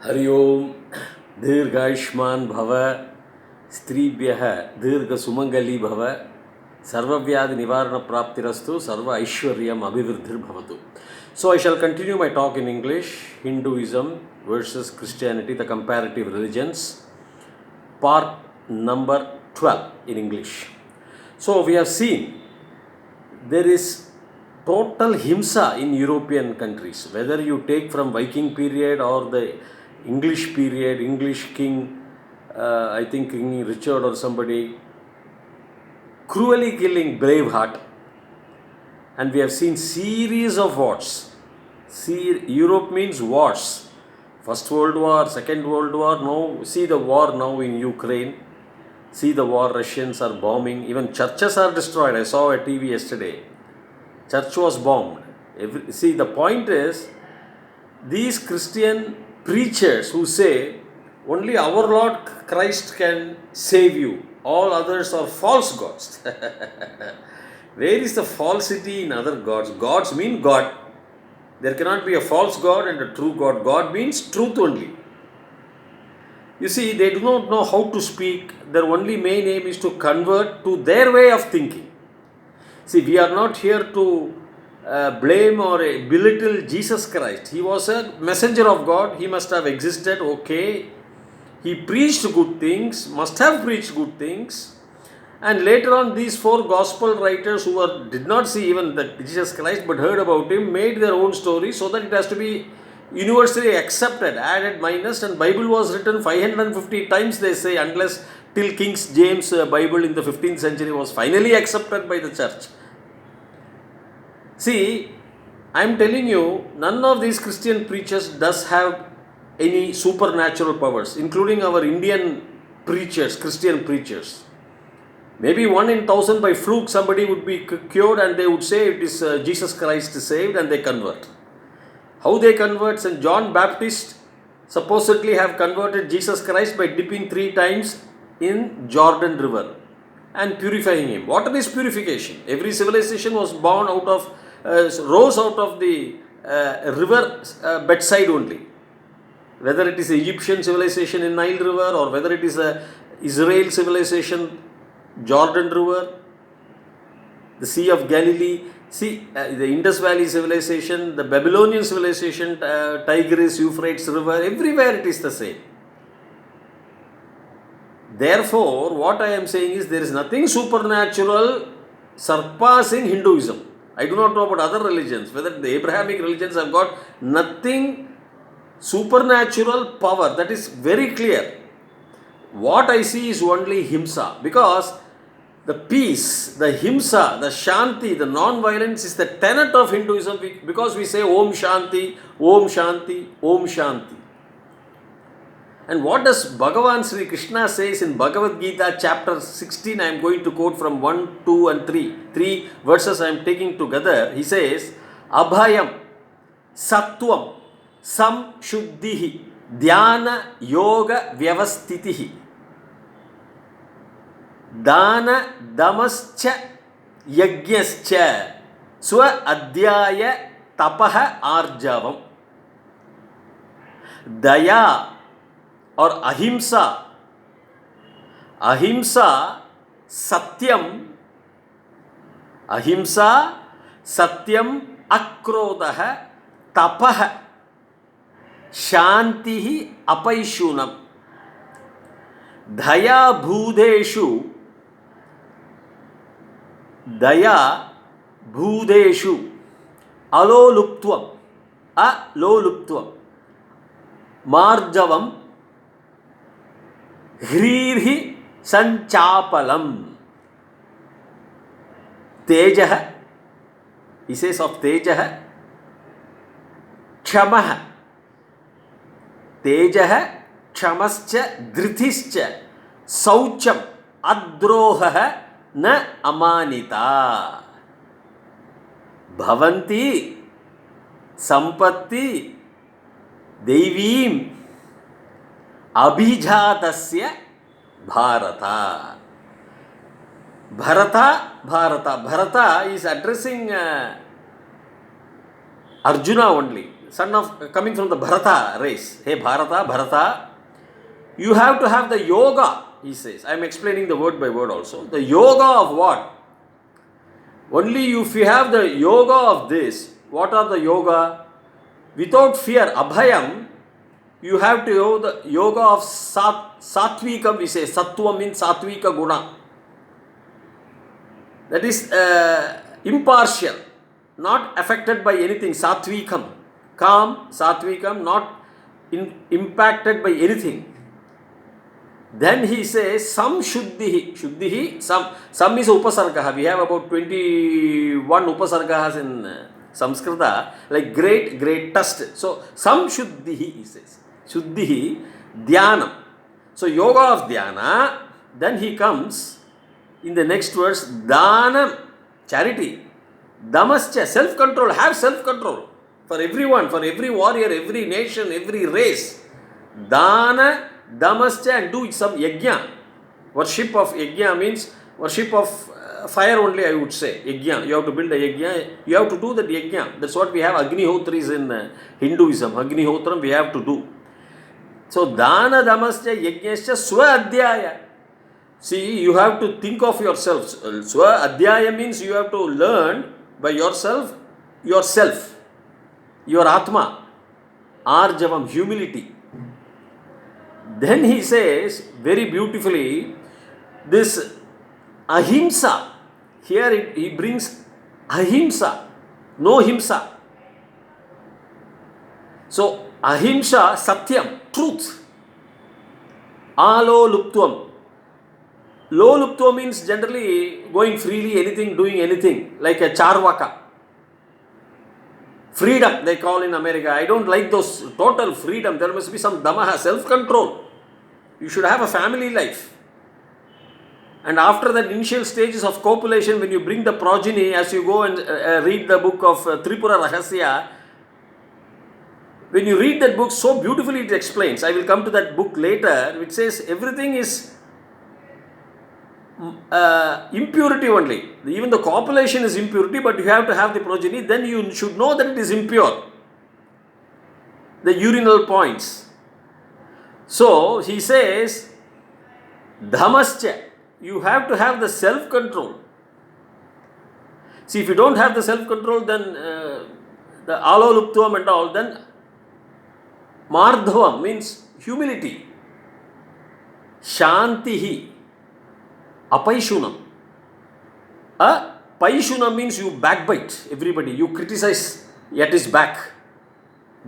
हरि ओम दीर्घायुष्मान भव स्त्रीभ्यः दीर्घसुमंगली भव सर्वव्याधि निवारण प्राप्तिरस्तु सर्व Aishwaryam अभिवृद्धिर्भवतु. So I shall continue my talk in English. Hinduism versus Christianity, the comparative religions, part number 12 in English. So we have seen there is total himsa in European countries, whether you take from Viking period or the English period, English king, I think King Richard or somebody, cruelly killing Braveheart, and we have seen series of wars. See, Europe means wars. First World War, Second World War, now see the war now in Ukraine. See the war, Russians are bombing, even churches are destroyed. I saw a TV yesterday. Church was bombed. See, the point is, these Christian preachers who say only our Lord Christ can save you, all others are false gods. Where is the falsity in other gods? Gods mean God. There cannot be a false God and a true God. God means truth only. You see, they do not know how to speak. Their only main aim is to convert to their way of thinking. See, we are not here to blame or belittle Jesus Christ. He was a messenger of God. He must have existed, okay. He preached good things, must have preached good things. And later on, these four gospel writers who did not see even Jesus Christ but heard about him, made their own story so that it has to be universally accepted, added, minus, and Bible was written 550 times, they say, unless till King James Bible in the 15th century was finally accepted by the church. See, I am telling you, none of these Christian preachers does have any supernatural powers, including our Indian preachers, Christian preachers. Maybe 1 in 1,000 by fluke somebody would be cured and they would say it is Jesus Christ saved, and they convert. How they convert? St. John Baptist supposedly have converted Jesus Christ by dipping 3 times in Jordan River and purifying him. Water is purification. Every civilization was born out of, rose out of the river bedside only. Whether it is Egyptian civilization in Nile River or whether it is a Israel civilization, Jordan River, the Sea of Galilee. See, the Indus Valley civilization, the Babylonian civilization, Tigris, Euphrates River, everywhere it is the same. Therefore, what I am saying is there is nothing supernatural surpassing Hinduism. I do not know about other religions, whether the Abrahamic religions have got nothing supernatural power. That is very clear. What I see is only himsa, because the peace, the himsa, the shanti, the non-violence is the tenet of Hinduism, because we say Om Shanti, Om Shanti, Om Shanti. And what does Bhagavan Sri Krishna says in Bhagavad Gita chapter 16? I am going to quote from 1, 2 and 3. 3 verses I am taking together. He says, Abhayam, Sattvam, Samshuddhihi, Dhyana Yoga Vyavastitihi, Dana Damascha Yajnascha Swa Adhyaya Tapaha Arjavam. Daya or ahimsa. Ahimsa, satyam. Ahimsa, satyam, akrodaha, tapaha, shantihi, apaishunam. Daya bhudeshu, daya bhudeshu, aloluptvam, aloluptvam, marjavam, ह्रीर्हि संचापलम. तेजः, he says of तेजः, क्षमः, तेजः, क्षमश्च, धृतिश्च, शौचम, अद्रोहः, न अमानिता. भवन्ति संपत्ति दैवीम अभिजातस्य Bharata. Bharata is addressing Arjuna only. son of coming from the Bharata race. Hey Bharata, you have to have the yoga, he says. I am explaining the word by word also. The yoga of what? Only if you have the yoga of this, what are the yoga? Without fear, abhayam, you have to have the yoga of satvika, we say. Sattva means satvika guna. That is impartial, not affected by anything. Satvikam, calm, satvikam, not impacted by anything. Then he says, some shuddhihi, some is upasargaha. We have about 21 upasargahas in Samskrita, like greatest. So, some shuddhihi, he says. Shuddhihi, dhyanam. So, yoga of dhyana, then he comes in the next verse, dhanam, charity. Damascha, self-control, have self-control. For everyone, for every warrior, every nation, every race. Dana, damascha, and do some yajna. Worship of yajna means worship of fire only, I would say. Yajna, you have to build a yajna, you have to do that yajna. That's what we have, Agnihotris in Hinduism. Agnihotram we have to do. So, dana, damascha, yajnascha, swa adhyaya. See, you have to think of yourself. Swa adhyaya means you have to learn by yourself, your atma, arjavam, humility. Then he says very beautifully, this ahimsa, here he brings ahimsa, no himsa. So, ahimsa, satyam, truth. Alo luptvam. Lo luptva means generally going freely, anything, doing anything, like a charvaka. Freedom, they call in America. I don't like those total freedom. There must be some damaha, self-control. You should have a family life. And after that initial stages of copulation, when you bring the progeny, as you go and read the book of Tripura Rahasya, when you read that book, so beautifully it explains. I will come to that book later, which says everything is impurity only. Even the copulation is impurity, but you have to have the progeny. Then you should know that it is impure. The urinal points. So he says, dhamascha, you have to have the self-control. See, if you don't have the self-control, then the alo luptvam and all, then mardhavam means humility. Shantihi. Apaishunam. Paishunam means you backbite everybody. You criticize at his back.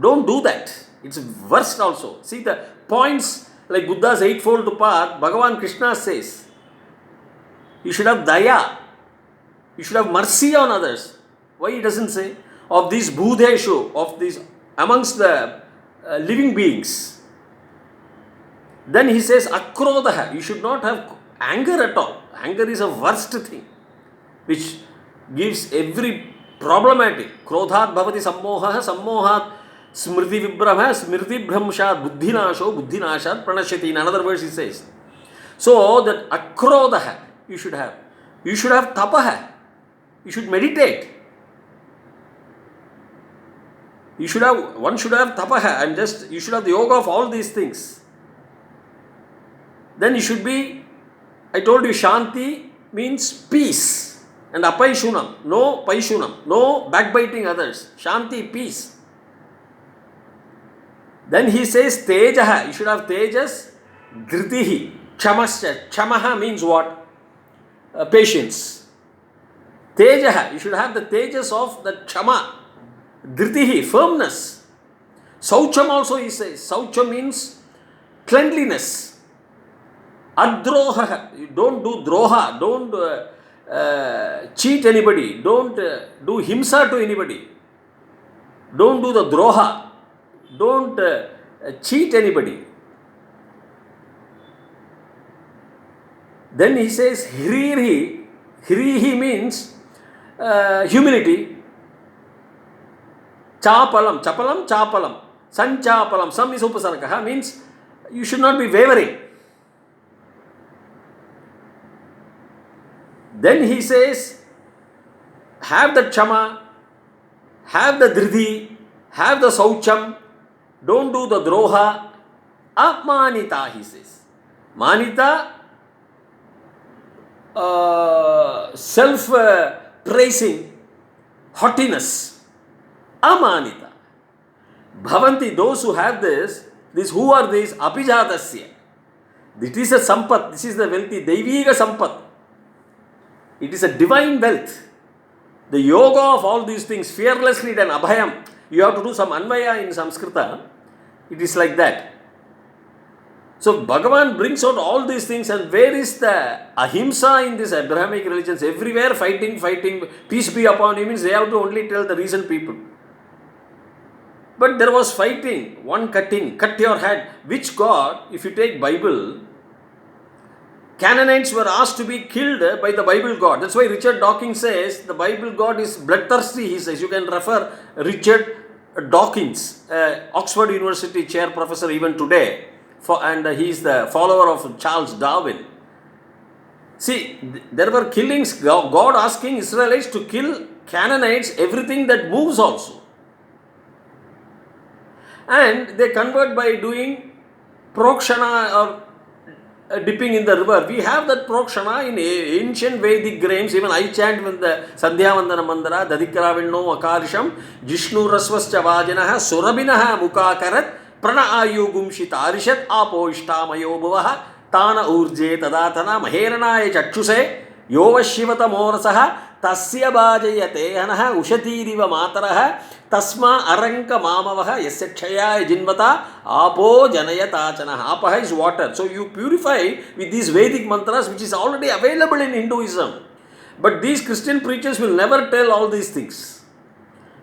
Don't do that. It's worst also. See the points like Buddha's eightfold path, Bhagavan Krishna says, you should have daya. You should have mercy on others. Why he doesn't say? Of these bhudeshu, of these amongst the living beings. Then he says, akrodaha. You should not have anger at all. Anger is a worst thing, which gives every problematic. Krodhat bhavati sammohat smriti vibhrama, smriti bhramshat buddhinashat pranashyati. In another verse he says. So that akrodaha you should have. You should have tapaha. You should meditate. One should have tapaha, and you should have the yoga of all these things. Then you should be, I told you, shanti means peace. And apaishunam, no backbiting others. Shanti, peace. Then he says tejaha, you should have tejas, dhritihi, kshamascha. Kshamaha means what? Patience. Tejaha, you should have the tejas of the kshama. Dhritihi, firmness. Saucham also he says. Saucham means cleanliness. Adroha, you don't do droha, don't cheat anybody, don't do himsa to anybody, don't do the droha, don't cheat anybody. Then he says hrihi means humility. Chapalam, sanchapalam, sam is upasargaha, means you should not be wavering. Then he says, have the kshama, have the dhriti, have the saucham, don't do the droha. Amanita, he says. Manita, self-praising, haughtiness. Amanita. Bhavanti, those who have this who are these? Apijatasya. This is a sampat, this is the wealthy, Daiviga sampat. It is a divine wealth. The yoga of all these things, fearlessly done, abhayam. You have to do some anvaya in Sanskrita. It is like that. So Bhagavan brings out all these things, and where is the ahimsa in these Abrahamic religions? Everywhere fighting, peace be upon you means they have to only tell the reason people. But there was fighting, one cutting, cut your head. Which God, if you take Bible, Canaanites were asked to be killed by the Bible God. That's why Richard Dawkins says the Bible God is bloodthirsty, he says. You can refer Richard Dawkins, Oxford University chair professor even today. And he is the follower of Charles Darwin. See, there were killings, God asking Israelites to kill Canaanites, everything that moves also. And they convert by doing prokshana or dipping in the river. We have that prokshana in ancient Vedic grains. Even I chant with the Sandhya Vandana Mandara, Dadikaravinno Akarisham, Jishnu Rasvascha Vajanaha, Surabinaha Mukakarat, Prana Ayugum Shitarishat, Apo Ishtamayo Bhuvaha, Tana Urje Tadatana, Maheranaya Chakshuse, Yova Shivata Morasaha, Tasya Bhajayate Hanaha, Ushatiriva Mataraha, Tasma Aranka Mamavaha, Yasekshaya Jinvata, Apo Janayatachana. Apaha is water. So you purify with these Vedic mantras, which is already available in Hinduism. But these Christian preachers will never tell all these things.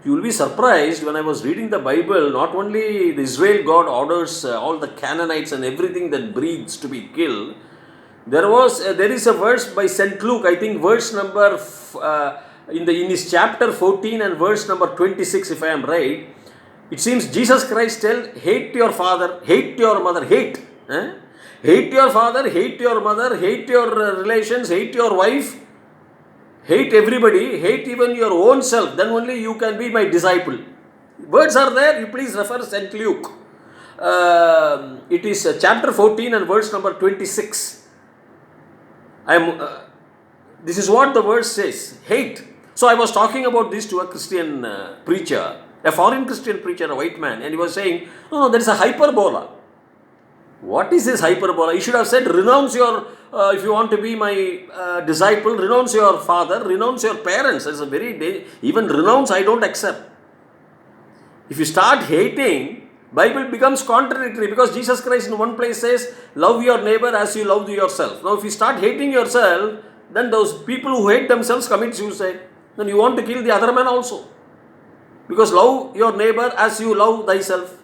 You will be surprised when I was reading the Bible, not only the Israel God orders all the Canaanites and everything that breathes to be killed. There is a verse by St. Luke, I think verse number, in his chapter 14 and verse number 26, if I am right. It seems Jesus Christ tells, hate your father, hate your mother, hate. Hate your father, hate your mother, hate your relations, hate your wife. Hate everybody, hate even your own self, then only you can be my disciple. Words are there, you please refer St. Luke. It is chapter 14 and verse number 26. This is what the verse says, hate. So I was talking about this to a Christian preacher, a foreign Christian preacher, a white man, and he was saying, no, there is a hyperbola. What is this hyperbola? You should have said, renounce your, if you want to be my disciple, renounce your father, renounce your parents. That's a even renounce I don't accept. If you start hating, Bible becomes contradictory, because Jesus Christ in one place says, love your neighbor as you love yourself. Now if you start hating yourself, then those people who hate themselves commit suicide. Then you want to kill the other man also. Because love your neighbor as you love thyself.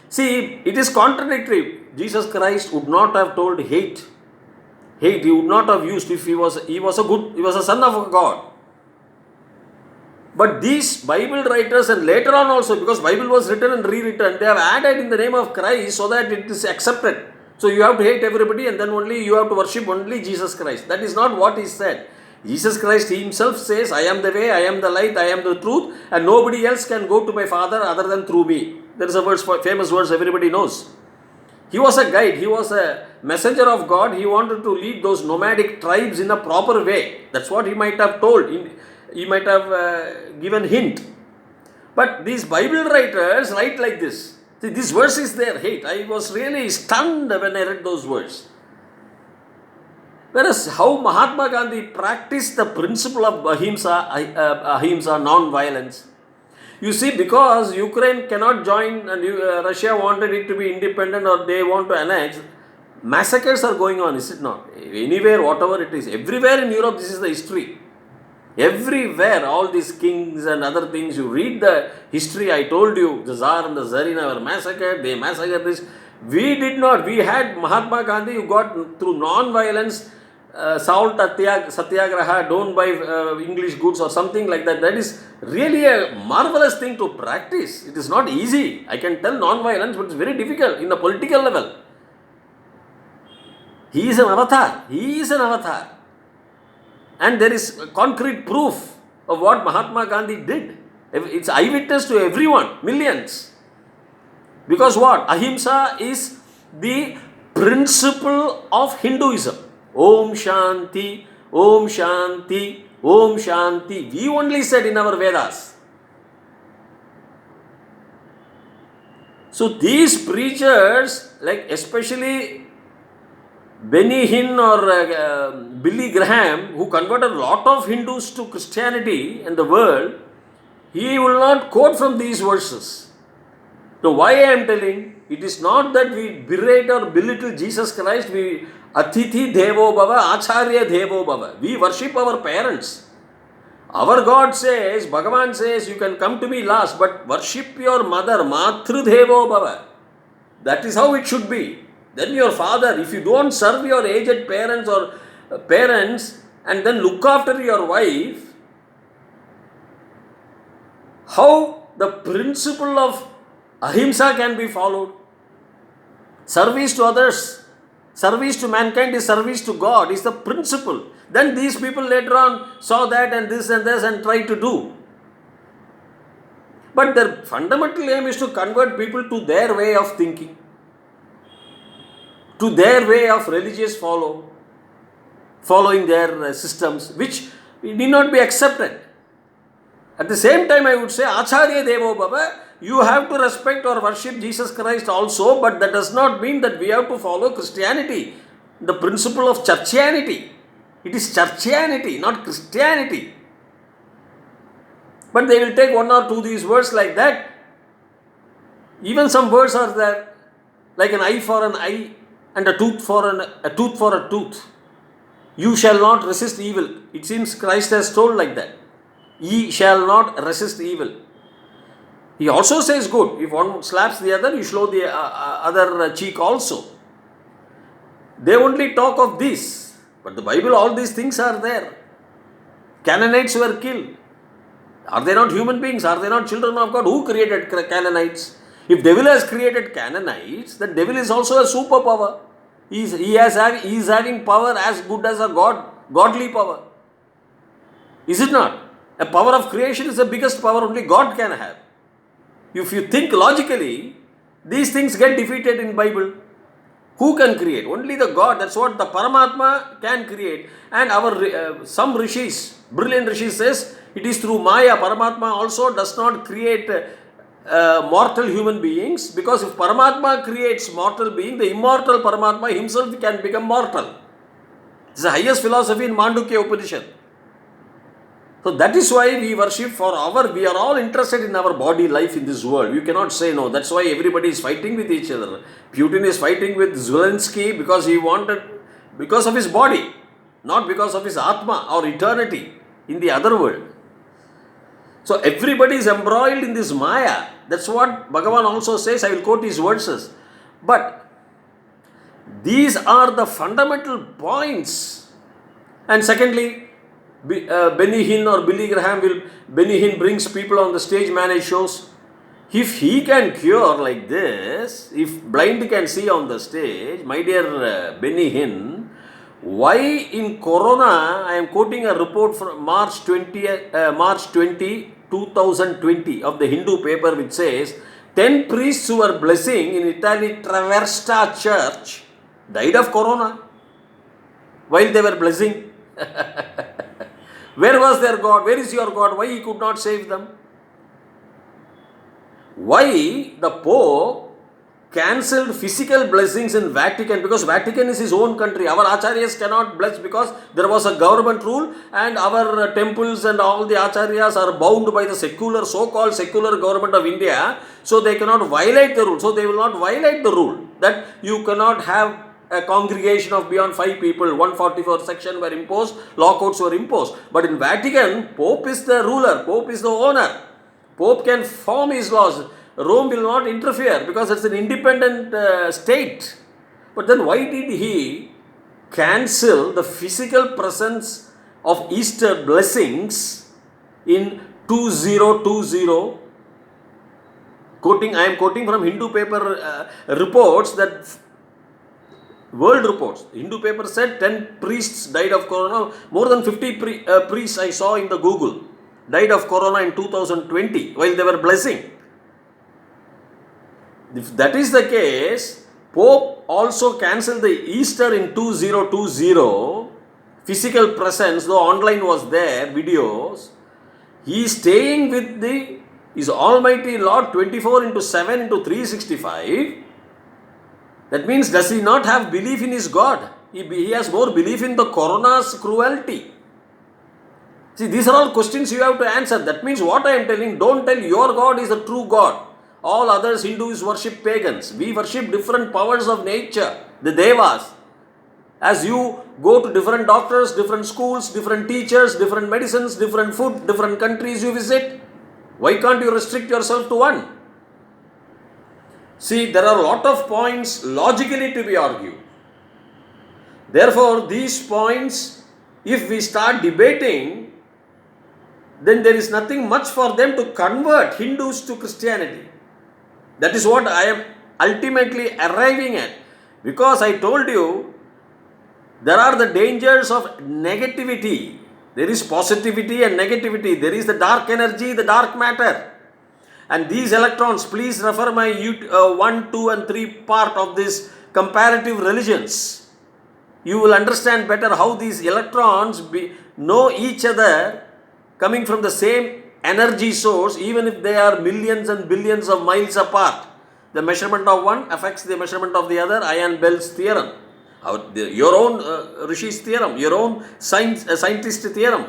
See, it is contradictory. Jesus Christ would not have told hate. Hate he would not have used if he was a son of God. But these Bible writers, and later on also, because Bible was written and rewritten, they have added in the name of Christ so that it is accepted. So you have to hate everybody and then only you have to worship only Jesus Christ. That is not what is said. Jesus Christ himself says, I am the way, I am the light, I am the truth, and nobody else can go to my Father other than through me. There is a verse, famous verse everybody knows. He was a guide, he was a messenger of God. He wanted to lead those nomadic tribes in a proper way. That's what he might have told. He might have given hint. But these Bible writers write like this. See, this verse is there, hate. I was really stunned when I read those words. Whereas how Mahatma Gandhi practiced the principle of ahimsa, non-violence. You see, because Ukraine cannot join and Russia wanted it to be independent or they want to annex, massacres are going on, is it not? Anywhere, whatever it is. Everywhere in Europe, this is the history. Everywhere, all these kings and other things, you read the history. I told you, the Tsar and the Tsarina were massacred, they massacred this. We did not. We had Mahatma Gandhi who got through non-violence, salt satyagraha, don't buy English goods or something like that. That is really a marvelous thing to practice. It is not easy. I can tell non-violence, but it's very difficult in the political level. He is an avatar. He is an avatar. And there is concrete proof of what Mahatma Gandhi did. It's eyewitness to everyone, millions. Because what? Ahimsa is the principle of Hinduism. Om Shanti, Om Shanti, Om Shanti. We only said in our Vedas. So these preachers, like especially Benny Hinn or Billy Graham, who converted a lot of Hindus to Christianity in the world, he will not quote from these verses. So why I am telling? It is not that we berate or belittle Jesus Christ. We Atithi Devo Bhava, Acharya Devo Bhava. We worship our parents. Our God says, Bhagavan says, you can come to me last, but worship your mother, Matru Devo Bhava. That is how it should be. Then your father, if you don't serve your aged parents or parents and then look after your wife, how the principle of ahimsa can be followed? Service to others, service to mankind is service to God, is the principle. Then these people later on saw that and this and tried to do. But their fundamental aim is to convert people to their way of thinking, to their way of religious following their systems, which need not be accepted. At the same time, I would say, Acharya Devo Bhava, you have to respect or worship Jesus Christ also, but that does not mean that we have to follow Christianity, the principle of churchianity. It is churchianity, not Christianity. But they will take one or two these words like that. Even some words are there, like an eye for an eye and a tooth for a tooth. You shall not resist evil. It seems Christ has told like that. Ye shall not resist evil. He also says good. If one slaps the other, you show the other cheek also. They only talk of this. But the Bible, all these things are there. Canaanites were killed. Are they not human beings? Are they not children of God? Who created Canaanites? If devil has created Canaanites, the devil is also a superpower. He is having power as good as a godly power. Is it not? A power of creation is the biggest power only God can have. If you think logically, these things get defeated in Bible. Who can create? Only the God. That's what the Paramatma can create. And our some rishis, brilliant rishis says, it is through Maya. Paramatma also does not create mortal human beings, because if Paramatma creates mortal being, the immortal Paramatma himself can become mortal. This is the highest philosophy in Mandukya Upanishad. So that is why we worship we are all interested in our body life in this world. You cannot say no. That's why everybody is fighting with each other. Putin is fighting with Zelensky because of his body, not because of his Atma or eternity in the other world. So everybody is embroiled in this Maya. That's what Bhagavan also says. I will quote his verses. But these are the fundamental points. And secondly, Benny Hinn or Billy Graham Benny Hinn brings people on the stage, manage shows. If he can cure like this, if blind can see on the stage, my dear Benny Hinn, why in Corona, I am quoting a report from March 20, 2020 of the Hindu paper, which says 10 priests who were blessing in Italy Traversta Church died of Corona while they were blessing. Where was their God? Where is your God? Why he could not save them? Why the Pope cancelled physical blessings in Vatican? Because Vatican is his own country. Our acharyas cannot bless because there was a government rule, and our temples and all the acharyas are bound by the so-called secular government of India. So they cannot violate the rule. So they will not violate the rule that you cannot have a congregation of beyond 5 people. 144 section were imposed, lockouts were imposed. But in Vatican, Pope is the ruler, Pope is the owner. Pope can form his laws. Rome will not interfere because it's an independent state. But then why did he cancel the physical presence of Easter blessings in 2020? I am quoting from Hindu paper reports that world reports. Hindu paper said 10 priests died of corona. More than 50 priests I saw in the Google. died of corona in 2020 while they were blessing. If that is the case, Pope also cancelled the Easter in 2020, physical presence, though online was there, videos. He is staying with his Almighty Lord 24 into 7 into 365. That means, does he not have belief in his God? He has more belief in the corona's cruelty. See, these are all questions you have to answer. That means what I am telling, don't tell your God is the true God. All others, Hindus worship pagans. We worship different powers of nature, the devas. As you go to different doctors, different schools, different teachers, different medicines, different food, different countries you visit, why can't you restrict yourself to one? See, there are a lot of points logically to be argued. Therefore, these points, if we start debating, then there is nothing much for them to convert Hindus to Christianity. That is what I am ultimately arriving at. Because I told you, there are the dangers of negativity. There is positivity and negativity. There is the dark energy, the dark matter. And these electrons, please refer my 1, 2 and 3 part of this comparative religions. You will understand better how these electrons know each other coming from the same energy source, even if they are millions and billions of miles apart. The measurement of one affects the measurement of the other. Ian Bell's theorem. Your own Rishi's theorem, your own scientist theorem.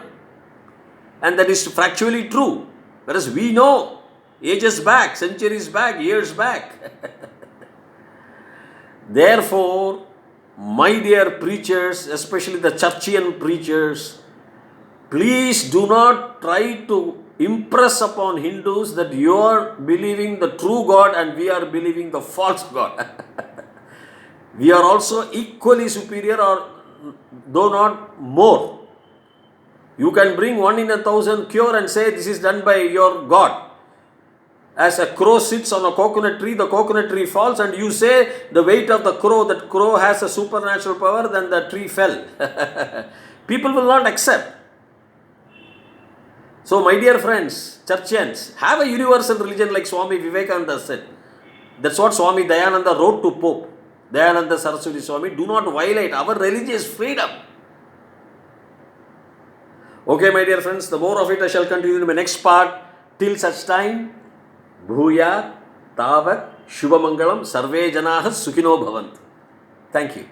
And that is factually true. Whereas we know ages back, centuries back, years back. Therefore, my dear preachers, especially the churchian preachers, please do not try to impress upon Hindus that you are believing the true God and we are believing the false God. We are also equally superior, or though not more. You can bring 1 in 1,000 cure and say this is done by your God. As a crow sits on a coconut tree, the coconut tree falls, and you say the weight of the crow, that crow has a supernatural power, then the tree fell. People will not accept. So my dear friends, churchians, have a universal religion like Swami Vivekananda said. That's what Swami Dayananda wrote to Pope Dayananda Saraswati Swami. Do not violate our religious freedom. Okay, my dear friends, the more of it I shall continue in my next part. Till such time, Bhuya Tavat Shubhamangalam Sarve Janaha Sukhino Bhavantu. Thank you.